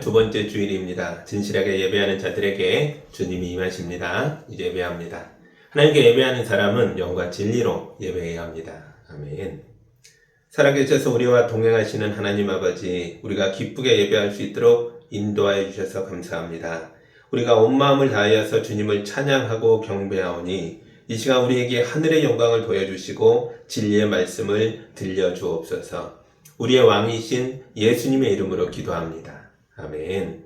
두 번째 주일입니다. 진실하게 예배하는 자들에게 주님이 임하십니다. 이제 예배합니다. 하나님께 예배하는 사람은 영과 진리로 예배해야 합니다. 아멘. 살아계셔서 우리와 동행하시는 하나님 아버지, 우리가 기쁘게 예배할 수 있도록 인도하여 주셔서 감사합니다. 우리가 온 마음을 다하여서 주님을 찬양하고 경배하오니 이 시간 우리에게 하늘의 영광을 보여주시고 진리의 말씀을 들려주옵소서. 우리의 왕이신 예수님의 이름으로 기도합니다. 아멘.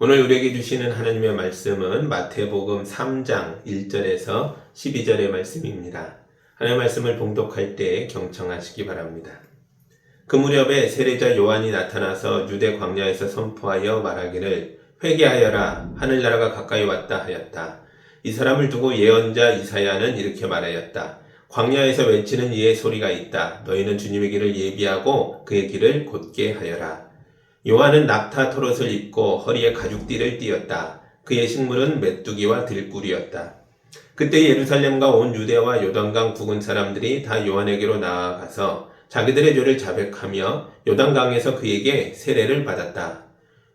오늘 우리에게 주시는 하나님의 말씀은 마태복음 3장 1절에서 12절의 말씀입니다. 하나님의 말씀을 봉독할 때 경청하시기 바랍니다. 그 무렵에 세례자 요한이 나타나서 유대 광야에서 선포하여 말하기를 회개하여라, 하늘나라가 가까이 왔다 하였다. 이 사람을 두고 예언자 이사야는 이렇게 말하였다. 광야에서 외치는 이의 소리가 있다. 너희는 주님의 길을 예비하고 그의 길을 곧게 하여라. 요한은 낙타 토롯을 입고 허리에 가죽띠를 띠었다. 그의 식물은 메뚜기와 들꿀이었다. 그때 예루살렘과 온 유대와 요단강 부근 사람들이 다 요한에게로 나아가서 자기들의 죄를 자백하며 요단강에서 그에게 세례를 받았다.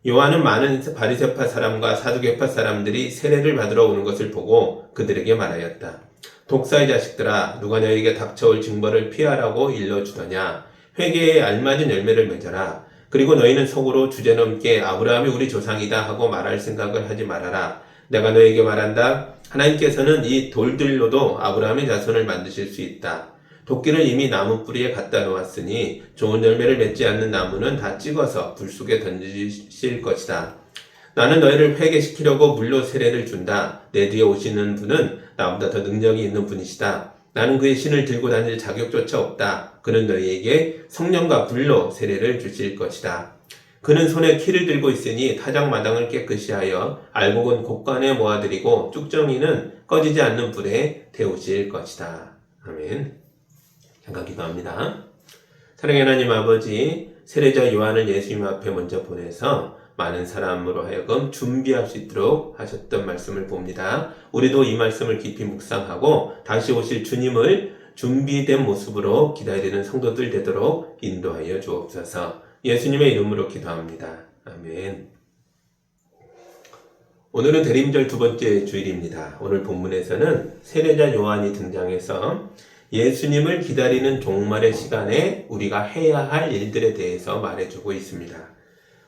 요한은 많은 바리새파 사람과 사두개파 사람들이 세례를 받으러 오는 것을 보고 그들에게 말하였다. 독사의 자식들아, 누가 너희에게 닥쳐올 징벌을 피하라고 일러주더냐. 회개에 알맞은 열매를 맺어라. 그리고 너희는 속으로 주제넘게 아브라함이 우리 조상이다 하고 말할 생각을 하지 말아라. 내가 너희에게 말한다. 하나님께서는 이 돌들로도 아브라함의 자손을 만드실 수 있다. 도끼를 이미 나무 뿌리에 갖다 놓았으니 좋은 열매를 맺지 않는 나무는 다 찍어서 불 속에 던지실 것이다. 나는 너희를 회개시키려고 물로 세례를 준다. 내 뒤에 오시는 분은 나보다 더 능력이 있는 분이시다. 나는 그의 신을 들고 다닐 자격조차 없다. 그는 너희에게 성령과 불로 세례를 주실 것이다. 그는 손에 키를 들고 있으니 타작마당을 깨끗이 하여 알곡은 곡간에 모아들이고 쭉정이는 꺼지지 않는 불에 태우실 것이다. 아멘. 잠깐 기도합니다. 사랑의 하나님 아버지, 세례자 요한을 예수님 앞에 먼저 보내서 많은 사람으로 하여금 준비할 수 있도록 하셨던 말씀을 봅니다. 우리도 이 말씀을 깊이 묵상하고 다시 오실 주님을 준비된 모습으로 기다리는 성도들 되도록 인도하여 주옵소서. 예수님의 이름으로 기도합니다. 아멘. 오늘은 대림절 두 번째 주일입니다. 오늘 본문에서는 세례자 요한이 등장해서 예수님을 기다리는 종말의 시간에 우리가 해야 할 일들에 대해서 말해주고 있습니다.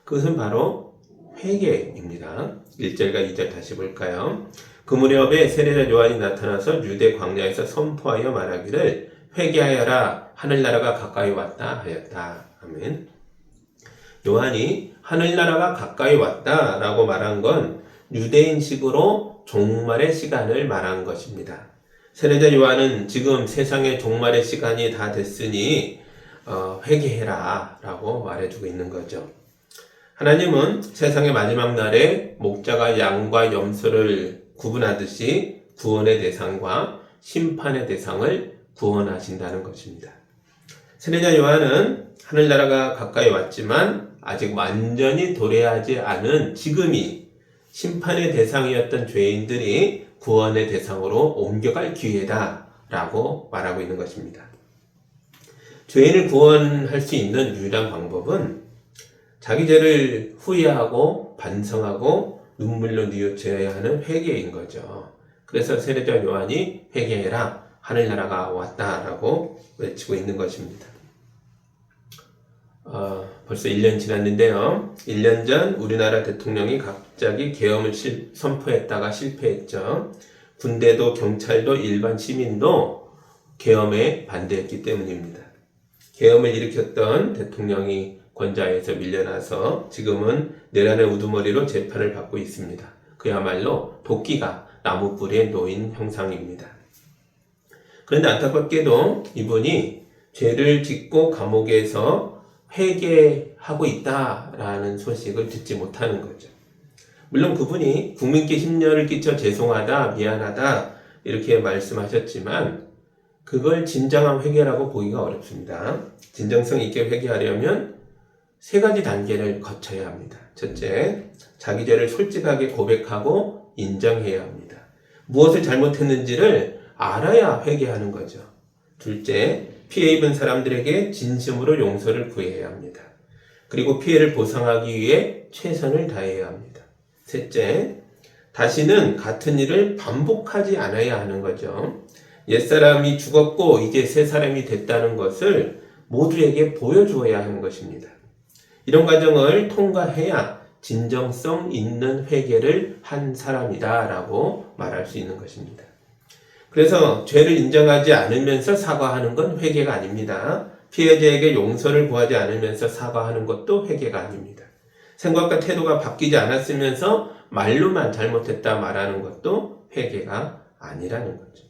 그것은 바로 회개입니다. 1절과 2절 다시 볼까요? 그 무렵에 세례자 요한이 나타나서 유대 광야에서 선포하여 말하기를 회개하여라, 하늘나라가 가까이 왔다 하였다. 아멘. 요한이 하늘나라가 가까이 왔다 라고 말한 건 유대인식으로 종말의 시간을 말한 것입니다. 세례자 요한은 지금 세상의 종말의 시간이 다 됐으니 회개해라 라고 말해주고 있는 거죠. 하나님은 세상의 마지막 날에 목자가 양과 염소를 구분하듯이 구원의 대상과 심판의 대상을 구원하신다는 것입니다. 세례자 요한은 하늘나라가 가까이 왔지만 아직 완전히 도래하지 않은 지금이 심판의 대상이었던 죄인들이 구원의 대상으로 옮겨갈 기회다 라고 말하고 있는 것입니다. 죄인을 구원할 수 있는 유일한 방법은 자기 죄를 후회하고 반성하고 눈물로 뉘우쳐야 하는 회개인 거죠. 그래서 세례자 요한이 회개해라, 하늘나라가 왔다라고 외치고 있는 것입니다. 벌써 1년 지났는데요. 1년 전 우리나라 대통령이 갑자기 계엄을 선포했다가 실패했죠. 군대도 경찰도 일반 시민도 계엄에 반대했기 때문입니다. 계엄을 일으켰던 대통령이 권좌에서 밀려나서 지금은 내란의 우두머리로 재판을 받고 있습니다. 그야말로 도끼가 나무 뿌리에 놓인 형상입니다. 그런데 안타깝게도 이분이 죄를 짓고 감옥에서 회개하고 있다라는 소식을 듣지 못하는 거죠. 물론 그분이 국민께 심려를 끼쳐 죄송하다, 미안하다 이렇게 말씀하셨지만 그걸 진정한 회개라고 보기가 어렵습니다. 진정성 있게 회개하려면 3가지 단계를 거쳐야 합니다. 첫째, 자기 죄를 솔직하게 고백하고 인정해야 합니다. 무엇을 잘못했는지를 알아야 회개하는 거죠. 둘째, 피해 입은 사람들에게 진심으로 용서를 구해야 합니다. 그리고 피해를 보상하기 위해 최선을 다해야 합니다. 셋째, 다시는 같은 일을 반복하지 않아야 하는 거죠. 옛사람이 죽었고 이제 새 사람이 됐다는 것을 모두에게 보여주어야 하는 것입니다. 이런 과정을 통과해야 진정성 있는 회개를 한 사람이다 라고 말할 수 있는 것입니다. 그래서 죄를 인정하지 않으면서 사과하는 건 회개가 아닙니다. 피해자에게 용서를 구하지 않으면서 사과하는 것도 회개가 아닙니다. 생각과 태도가 바뀌지 않았으면서 말로만 잘못했다 말하는 것도 회개가 아니라는 거죠.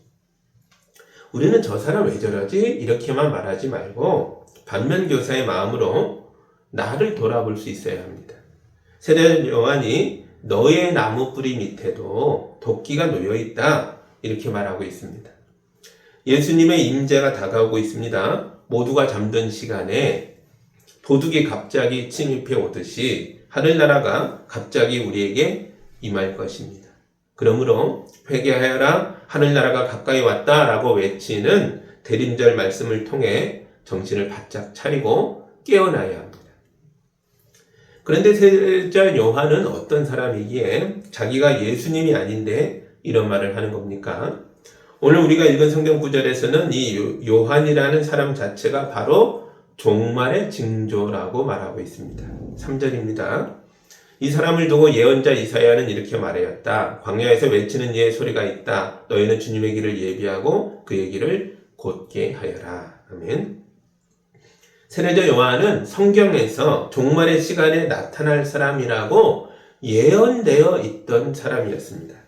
우리는 저 사람 왜 저러지? 이렇게만 말하지 말고 반면교사의 마음으로 나를 돌아볼 수 있어야 합니다. 세례자 요한이 너의 나무 뿌리 밑에도 도끼가 놓여 있다 이렇게 말하고 있습니다. 예수님의 임재가 다가오고 있습니다. 모두가 잠든 시간에 도둑이 갑자기 침입해 오듯이 하늘나라가 갑자기 우리에게 임할 것입니다. 그러므로 회개하여라, 하늘나라가 가까이 왔다라고 외치는 대림절 말씀을 통해 정신을 바짝 차리고 깨어나야 합니다. 그런데 세례자 요한은 어떤 사람이기에 자기가 예수님이 아닌데 이런 말을 하는 겁니까? 오늘 우리가 읽은 성경 구절에서는 이 요한이라는 사람 자체가 바로 종말의 징조라고 말하고 있습니다. 3절입니다. 이 사람을 두고 예언자 이사야는 이렇게 말하였다. 광야에서 외치는 이의 소리가 있다. 너희는 주님의 길을 예비하고 그의 길을 곧게 하여라. 아멘. 세례자 요한은 성경에서 종말의 시간에 나타날 사람이라고 예언되어 있던 사람이었습니다.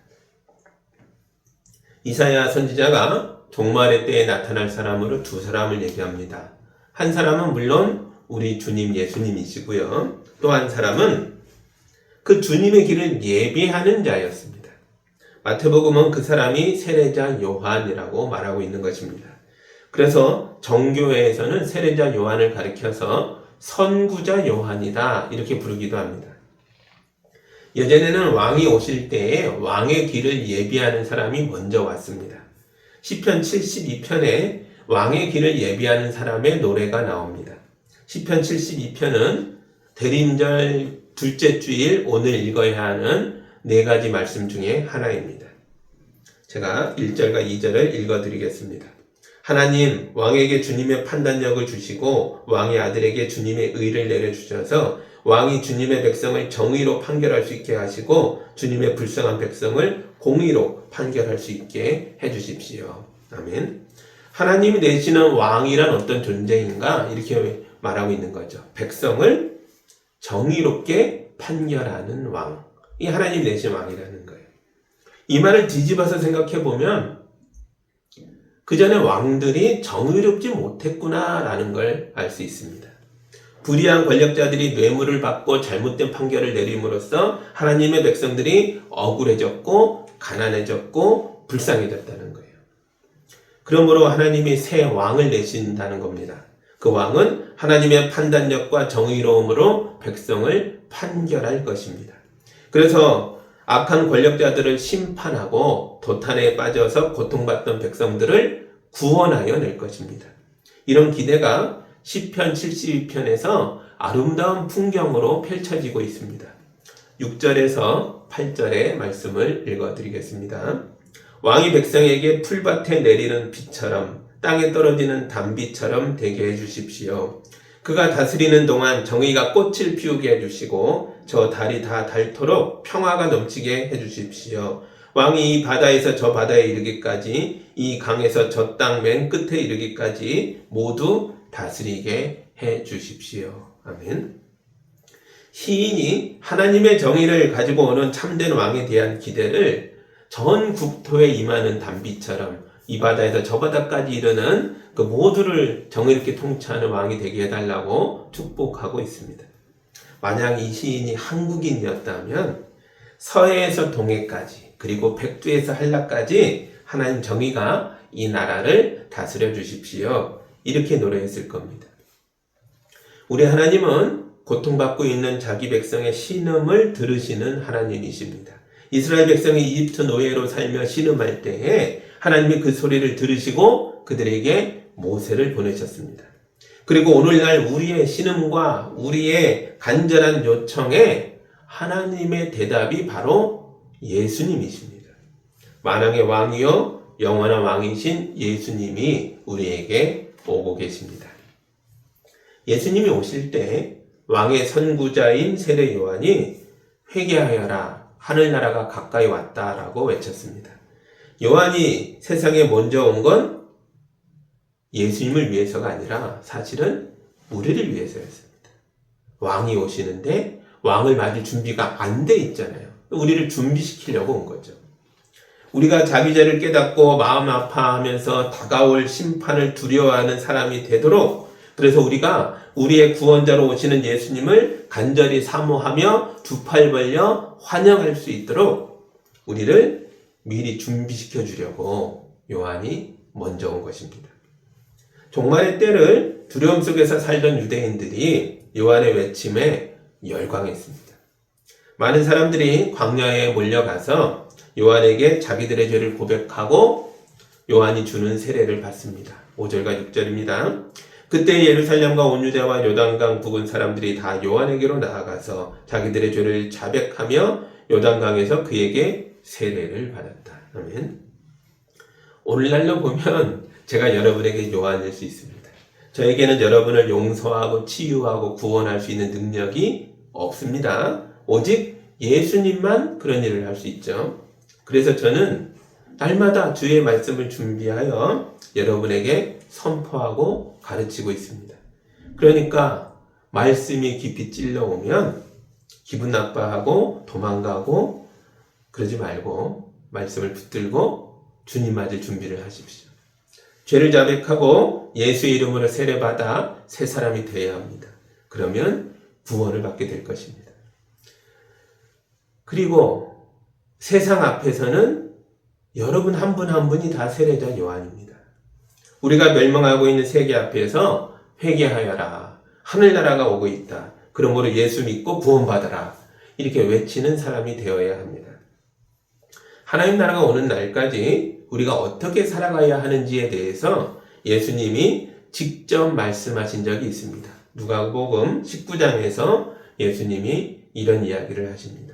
이사야 선지자가 종말의 때에 나타날 사람으로 2사람을 얘기합니다. 한 사람은 물론 우리 주님 예수님이시고요. 또 한 사람은 그 주님의 길을 예비하는 자였습니다. 마태복음은 그 사람이 세례자 요한이라고 말하고 있는 것입니다. 그래서 정교회에서는 세례자 요한을 가리켜서 선구자 요한이다 이렇게 부르기도 합니다. 예전에는 왕이 오실 때에 왕의 길을 예비하는 사람이 먼저 왔습니다. 시편 72편에 왕의 길을 예비하는 사람의 노래가 나옵니다. 시편 72편은 대림절 둘째 주일 오늘 읽어야 하는 4가지 말씀 중에 하나입니다. 제가 1절과 2절을 읽어드리겠습니다. 하나님, 왕에게 주님의 판단력을 주시고 왕의 아들에게 주님의 의를 내려주셔서 왕이 주님의 백성을 정의로 판결할 수 있게 하시고 주님의 불쌍한 백성을 공의로 판결할 수 있게 해주십시오. 아멘. 하나님이 내시는 왕이란 어떤 존재인가? 이렇게 말하고 있는 거죠. 백성을 정의롭게 판결하는 왕. 이 하나님이 내신 왕이라는 거예요. 이 말을 뒤집어서 생각해 보면 그 전에 왕들이 정의롭지 못했구나라는 걸 알 수 있습니다. 불의한 권력자들이 뇌물을 받고 잘못된 판결을 내림으로써 하나님의 백성들이 억울해졌고 가난해졌고 불쌍해졌다는 거예요. 그러므로 하나님이 새 왕을 내신다는 겁니다. 그 왕은 하나님의 판단력과 정의로움으로 백성을 판결할 것입니다. 그래서 악한 권력자들을 심판하고 도탄에 빠져서 고통받던 백성들을 구원하여 낼 것입니다. 이런 기대가 시편 72편에서 아름다운 풍경으로 펼쳐지고 있습니다. 6절에서 8절의 말씀을 읽어드리겠습니다. 왕이 백성에게 풀밭에 내리는 비처럼 땅에 떨어지는 단비처럼 되게 해주십시오. 그가 다스리는 동안 정의가 꽃을 피우게 해주시고 저 달이 다 닳도록 평화가 넘치게 해주십시오. 왕이 이 바다에서 저 바다에 이르기까지 이 강에서 저 땅 맨 끝에 이르기까지 모두 다스리게 해주십시오. 아멘. 시인이 하나님의 정의를 가지고 오는 참된 왕에 대한 기대를 전 국토에 임하는 단비처럼 이 바다에서 저 바다까지 이르는 그 모두를 정의롭게 통치하는 왕이 되게 해달라고 축복하고 있습니다. 만약 이 시인이 한국인이었다면 서해에서 동해까지 그리고 백두에서 한라까지 하나님 정의가 이 나라를 다스려 주십시오. 이렇게 노래했을 겁니다. 우리 하나님은 고통받고 있는 자기 백성의 신음을 들으시는 하나님이십니다. 이스라엘 백성이 이집트 노예로 살며 신음할 때에 하나님이 그 소리를 들으시고 그들에게 모세를 보내셨습니다. 그리고 오늘날 우리의 신음과 우리의 간절한 요청에 하나님의 대답이 바로 예수님이십니다. 만왕의 왕이요 영원한 왕이신 예수님이 우리에게 오고 계십니다. 예수님이 오실 때 왕의 선구자인 세례 요한이 회개하여라 하늘나라가 가까이 왔다라고 외쳤습니다. 요한이 세상에 먼저 온 건 예수님을 위해서가 아니라 사실은 우리를 위해서였습니다. 왕이 오시는데 왕을 맞을 준비가 안 돼 있잖아요. 우리를 준비시키려고 온 거죠. 우리가 자기 죄를 깨닫고 마음 아파하면서 다가올 심판을 두려워하는 사람이 되도록, 그래서 우리가 우리의 구원자로 오시는 예수님을 간절히 사모하며 두 팔 벌려 환영할 수 있도록 우리를 미리 준비시켜 주려고 요한이 먼저 온 것입니다. 종말의 때를 두려움 속에서 살던 유대인들이 요한의 외침에 열광했습니다. 많은 사람들이 광야에 몰려가서 요한에게 자기들의 죄를 고백하고 요한이 주는 세례를 받습니다. 5절과 6절입니다. 그때 예루살렘과 온 유대와 요단강 부근 사람들이 다 요한에게로 나아가서 자기들의 죄를 자백하며 요단강에서 그에게 세례를 받았다. 아멘. 오늘날로 보면 제가 여러분에게 요한일 수 있습니다. 저에게는 여러분을 용서하고 치유하고 구원할 수 있는 능력이 없습니다. 오직 예수님만 그런 일을 할 수 있죠. 그래서 저는 날마다 주의 말씀을 준비하여 여러분에게 선포하고 가르치고 있습니다. 그러니까 말씀이 깊이 찔러오면 기분 나빠하고 도망가고 그러지 말고 말씀을 붙들고 주님 맞을 준비를 하십시오. 죄를 자백하고 예수의 이름으로 세례받아 새 사람이 되어야 합니다. 그러면 구원을 받게 될 것입니다. 그리고 세상 앞에서는 여러분 한 분 한 분이 다 세례자 요한입니다. 우리가 멸망하고 있는 세계 앞에서 회개하여라. 하늘나라가 오고 있다. 그러므로 예수 믿고 구원받아라. 이렇게 외치는 사람이 되어야 합니다. 하나님 나라가 오는 날까지 우리가 어떻게 살아가야 하는지에 대해서 예수님이 직접 말씀하신 적이 있습니다. 누가복음 19장에서 예수님이 이런 이야기를 하십니다.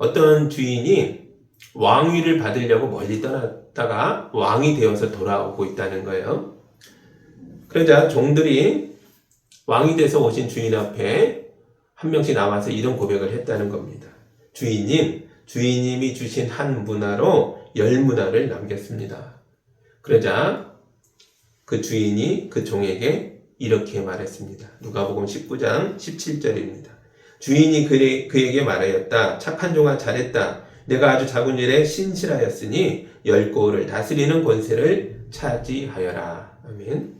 어떤 주인이 왕위를 받으려고 멀리 떠났다가 왕이 되어서 돌아오고 있다는 거예요. 그러자 종들이 왕이 돼서 오신 주인 앞에 한 명씩 나와서 이런 고백을 했다는 겁니다. 주인님이 주신 한 문화로 10문화를 남겼습니다. 그러자 그 주인이 그 종에게 이렇게 말했습니다. 누가복음 19장 17절입니다. 주인이 그에게 말하였다. 착한 종아 잘했다. 내가 아주 작은 일에 신실하였으니 10고을을 다스리는 권세를 차지하여라. 아멘.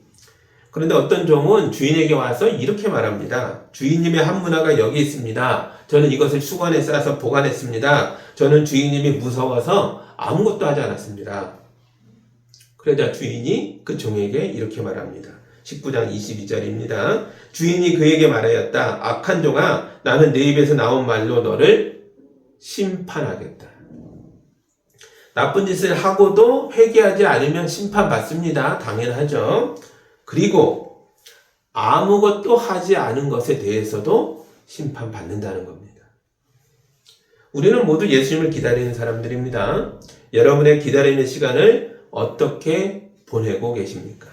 그런데 어떤 종은 주인에게 와서 이렇게 말합니다. 주인님의 한 문화가 여기 있습니다. 저는 이것을 수건에 싸서 보관했습니다. 저는 주인님이 무서워서 아무것도 하지 않았습니다. 그러자 주인이 그 종에게 이렇게 말합니다. 19장 22절입니다. 주인이 그에게 말하였다. 악한 종아, 나는 내 입에서 나온 말로 너를 심판하겠다. 나쁜 짓을 하고도 회개하지 않으면 심판받습니다. 당연하죠. 그리고 아무것도 하지 않은 것에 대해서도 심판받는다는 겁니다. 우리는 모두 예수님을 기다리는 사람들입니다. 여러분의 기다림의 시간을 어떻게 보내고 계십니까?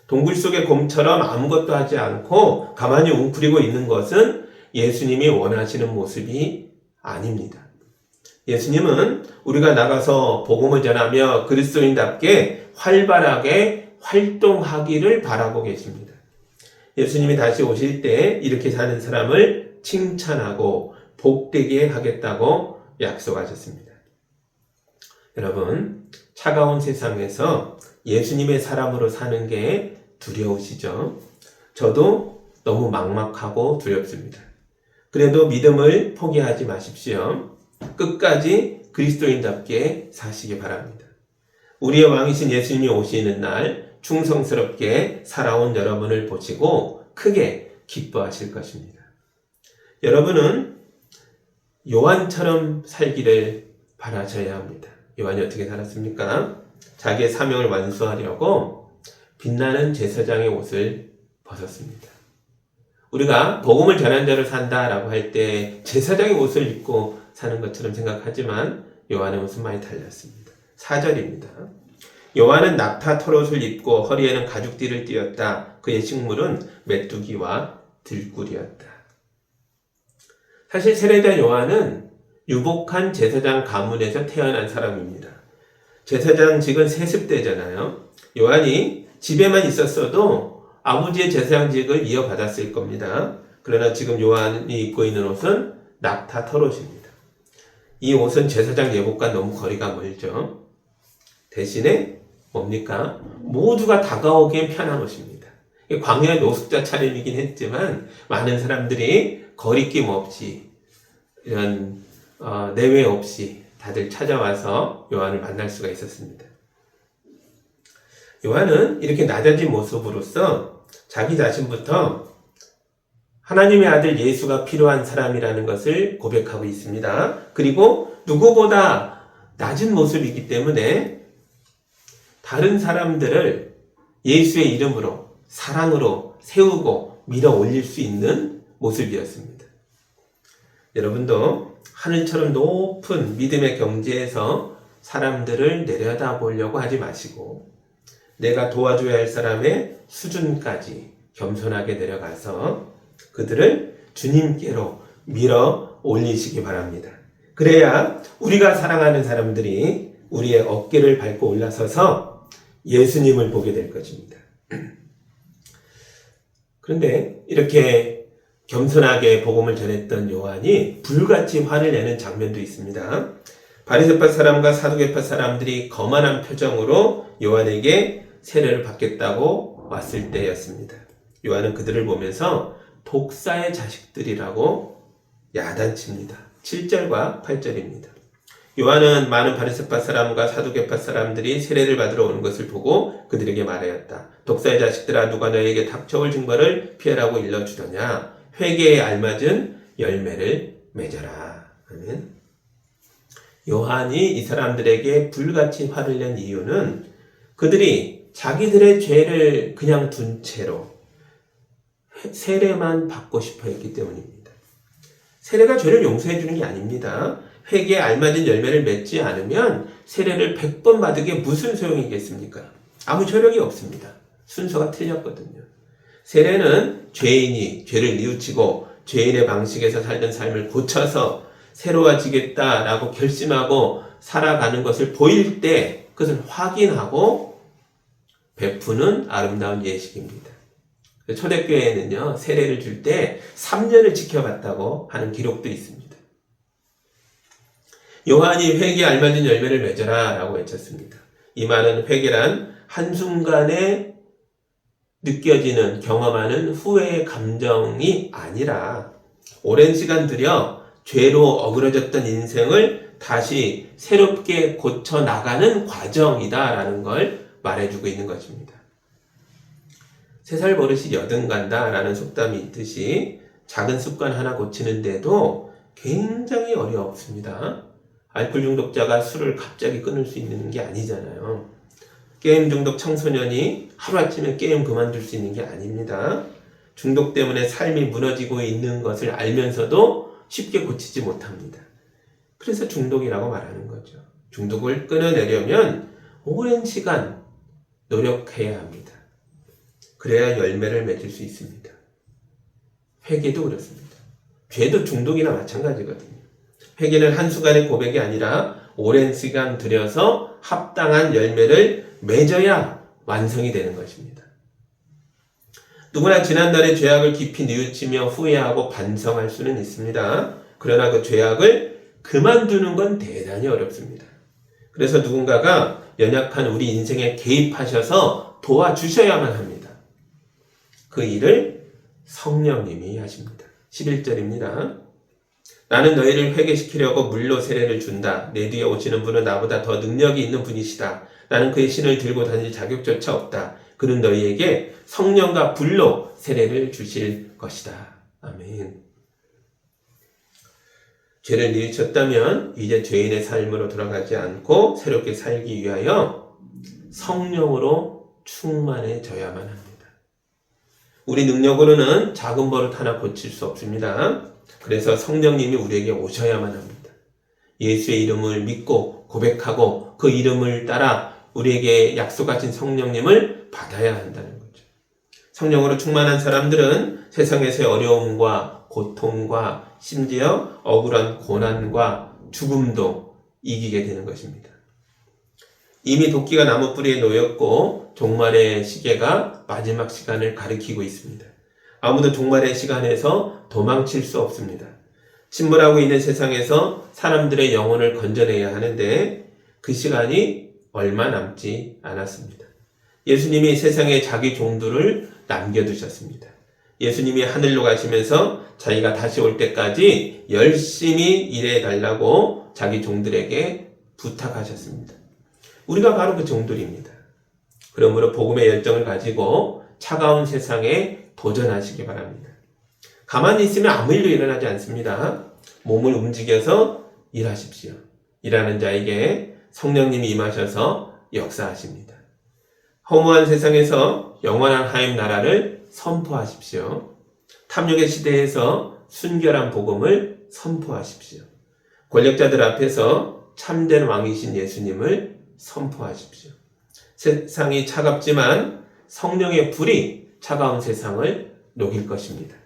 동굴 속의 곰처럼 아무것도 하지 않고 가만히 웅크리고 있는 것은 예수님이 원하시는 모습이 아닙니다. 예수님은 우리가 나가서 복음을 전하며 그리스도인답게 활발하게 활동하기를 바라고 계십니다. 예수님이 다시 오실 때 이렇게 사는 사람을 칭찬하고 복되게 하겠다고 약속하셨습니다. 여러분, 차가운 세상에서 예수님의 사람으로 사는 게 두려우시죠? 저도 너무 막막하고 두렵습니다. 그래도 믿음을 포기하지 마십시오. 끝까지 그리스도인답게 사시기 바랍니다. 우리의 왕이신 예수님이 오시는 날 충성스럽게 살아온 여러분을 보시고 크게 기뻐하실 것입니다. 여러분은 요한처럼 살기를 바라셔야 합니다. 요한이 어떻게 살았습니까? 자기의 사명을 완수하려고 빛나는 제사장의 옷을 벗었습니다. 우리가 복음을 전한 자로 산다라고 할 때 제사장의 옷을 입고 사는 것처럼 생각하지만 요한의 옷은 많이 달랐습니다. 4절입니다. 요한은 낙타 털옷을 입고 허리에는 가죽띠를 띠었다. 그의 식물은 메뚜기와 들꿀이었다. 사실 세례자 요한은 유복한 제사장 가문에서 태어난 사람입니다. 제사장직은 세습대잖아요. 요한이 집에만 있었어도 아버지의 제사장직을 이어받았을 겁니다. 그러나 지금 요한이 입고 있는 옷은 낙타 털옷입니다. 이 옷은 제사장 예복과 너무 거리가 멀죠. 대신에 뭡니까? 모두가 다가오기엔 편한 옷입니다. 광야의 노숙자 차림이긴 했지만 많은 사람들이 거리낌 없이 이런 내외 없이 다들 찾아와서 요한을 만날 수가 있었습니다. 요한은 이렇게 낮아진 모습으로서 자기 자신부터 하나님의 아들 예수가 필요한 사람이라는 것을 고백하고 있습니다. 그리고 누구보다 낮은 모습이기 때문에 다른 사람들을 예수의 이름으로 사랑으로 세우고 밀어 올릴 수 있는 모습이었습니다. 여러분도 하늘처럼 높은 믿음의 경지에서 사람들을 내려다보려고 하지 마시고 내가 도와줘야 할 사람의 수준까지 겸손하게 내려가서 그들을 주님께로 밀어 올리시기 바랍니다. 그래야 우리가 사랑하는 사람들이 우리의 어깨를 밟고 올라서서 예수님을 보게 될 것입니다. 그런데 이렇게 겸손하게 복음을 전했던 요한이 불같이 화를 내는 장면도 있습니다. 바리새파 사람과 사두개파 사람들이 거만한 표정으로 요한에게 세례를 받겠다고 왔을 때였습니다. 요한은 그들을 보면서 독사의 자식들이라고 야단칩니다. 7절과 8절입니다. 요한은 많은 바리새파 사람과 사두개파 사람들이 세례를 받으러 오는 것을 보고 그들에게 말하였다. 독사의 자식들아, 누가 너에게 닥쳐올 징벌을 피하라고 일러주더냐. 회개에 알맞은 열매를 맺어라. 아멘. 요한이 이 사람들에게 불같이 화를 낸 이유는 그들이 자기들의 죄를 그냥 둔 채로 세례만 받고 싶어 했기 때문입니다. 세례가 죄를 용서해 주는 게 아닙니다. 회개에 알맞은 열매를 맺지 않으면 세례를 100번 받은 게 무슨 소용이겠습니까? 아무 효력이 없습니다. 순서가 틀렸거든요. 세례는 죄인이 죄를 뉘우치고 죄인의 방식에서 살던 삶을 고쳐서 새로워지겠다라고 결심하고 살아가는 것을 보일 때 그것을 확인하고 베푸는 아름다운 예식입니다. 초대교회에는요, 세례를 줄 때 3년을 지켜봤다고 하는 기록도 있습니다. 요한이 회개에 알맞은 열매를 맺어라 라고 외쳤습니다. 이 말은 회개란 한순간에 느껴지는, 경험하는 후회의 감정이 아니라 오랜 시간 들여 죄로 어그러졌던 인생을 다시 새롭게 고쳐나가는 과정이다라는 걸 말해주고 있는 것입니다. 3살 버릇이 여든 간다라는 속담이 있듯이 작은 습관 하나 고치는데도 굉장히 어렵습니다. 알코올 중독자가 술을 갑자기 끊을 수 있는 게 아니잖아요. 게임 중독 청소년이 하루아침에 게임 그만둘 수 있는 게 아닙니다. 중독 때문에 삶이 무너지고 있는 것을 알면서도 쉽게 고치지 못합니다. 그래서 중독이라고 말하는 거죠. 중독을 끊어내려면 오랜 시간 노력해야 합니다. 그래야 열매를 맺을 수 있습니다. 회개도 그렇습니다. 죄도 중독이나 마찬가지거든요. 회개는 한순간의 고백이 아니라 오랜 시간 들여서 합당한 열매를 맺어야 완성이 되는 것입니다. 누구나 지난날의 죄악을 깊이 뉘우치며 후회하고 반성할 수는 있습니다. 그러나 그 죄악을 그만두는 건 대단히 어렵습니다. 그래서 누군가가 연약한 우리 인생에 개입하셔서 도와주셔야만 합니다. 그 일을 성령님이 하십니다. 11절입니다. 나는 너희를 회개시키려고 물로 세례를 준다. 내 뒤에 오시는 분은 나보다 더 능력이 있는 분이시다. 나는 그의 신을 들고 다닐 자격조차 없다. 그는 너희에게 성령과 불로 세례를 주실 것이다. 아멘. 죄를 뉘우쳤다면 이제 죄인의 삶으로 돌아가지 않고 새롭게 살기 위하여 성령으로 충만해져야만 합니다. 우리 능력으로는 작은 버릇 하나 고칠 수 없습니다. 그래서 성령님이 우리에게 오셔야만 합니다. 예수의 이름을 믿고 고백하고 그 이름을 따라 우리에게 약속하신 성령님을 받아야 한다는 거죠. 성령으로 충만한 사람들은 세상에서의 어려움과 고통과 심지어 억울한 고난과 죽음도 이기게 되는 것입니다. 이미 도끼가 나무 뿌리에 놓였고 종말의 시계가 마지막 시간을 가리키고 있습니다. 아무도 종말의 시간에서 도망칠 수 없습니다. 침몰하고 있는 세상에서 사람들의 영혼을 건져내야 하는데 그 시간이 얼마 남지 않았습니다. 예수님이 세상에 자기 종들을 남겨두셨습니다. 예수님이 하늘로 가시면서 자기가 다시 올 때까지 열심히 일해달라고 자기 종들에게 부탁하셨습니다. 우리가 바로 그 종들입니다. 그러므로 복음의 열정을 가지고 차가운 세상에 도전하시기 바랍니다. 가만히 있으면 아무 일도 일어나지 않습니다. 몸을 움직여서 일하십시오. 일하는 자에게 성령님이 임하셔서 역사하십니다. 허무한 세상에서 영원한 하나님 나라를 선포하십시오. 탐욕의 시대에서 순결한 복음을 선포하십시오. 권력자들 앞에서 참된 왕이신 예수님을 선포하십시오. 세상이 차갑지만 성령의 불이 차가운 세상을 녹일 것입니다.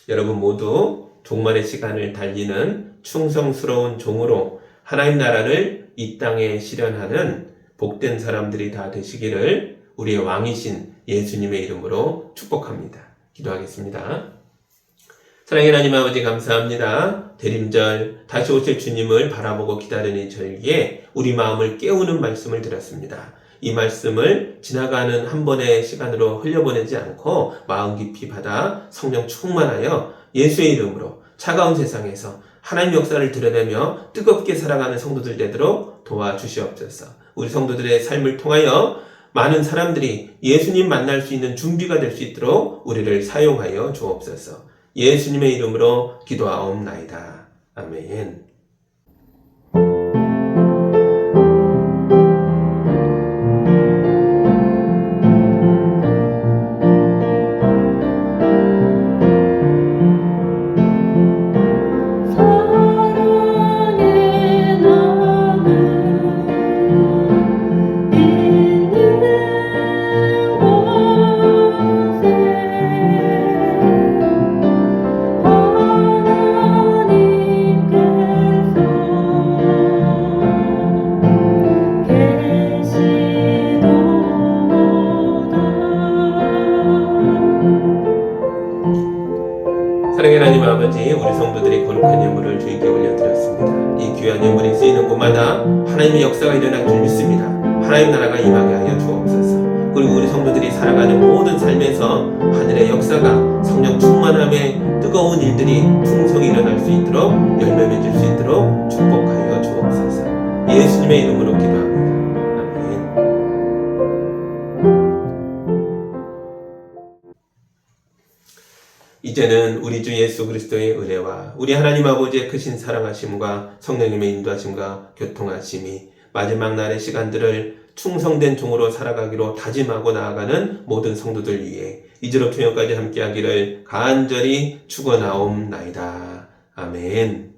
여러분 모두 종말의 시간을 달리는 충성스러운 종으로 하나님 나라를 이 땅에 실현하는 복된 사람들이 다 되시기를 우리의 왕이신 예수님의 이름으로 축복합니다. 기도하겠습니다. 사랑의 하나님 아버지 감사합니다. 대림절 다시 오실 주님을 바라보고 기다리는 절기에 우리 마음을 깨우는 말씀을 들었습니다. 이 말씀을 지나가는 한 번의 시간으로 흘려보내지 않고 마음 깊이 받아 성령 충만하여 예수의 이름으로 차가운 세상에서 하나님 역사를 드러내며 뜨겁게 살아가는 성도들 되도록 도와주시옵소서. 우리 성도들의 삶을 통하여 많은 사람들이 예수님 만날 수 있는 준비가 될 수 있도록 우리를 사용하여 주옵소서. 예수님의 이름으로 기도하옵나이다. 아멘. 하나님의 역사가 일어날 줄 믿습니다. 하나님 나라가 임하게 하여 주옵소서. 그리고 우리 성도들이 살아가는 모든 삶에서 하늘의 역사가 성령 충만함에 뜨거운 일들이 풍성히 일어날 수 있도록 열매 맺을 수 있도록 축복하여 주옵소서. 예수님의 이름으로 기도합니다. 아멘. 이제는 우리 주 예수 그리스도의 은혜와 우리 하나님 아버지의 크신 사랑하심과 성령님의 인도하심과 교통하심이 마지막 날의 시간들을 충성된 종으로 살아가기로 다짐하고 나아가는 모든 성도들 위해 이제로 투영까지 함께하기를 간절히 축원하옵나이다. 아멘.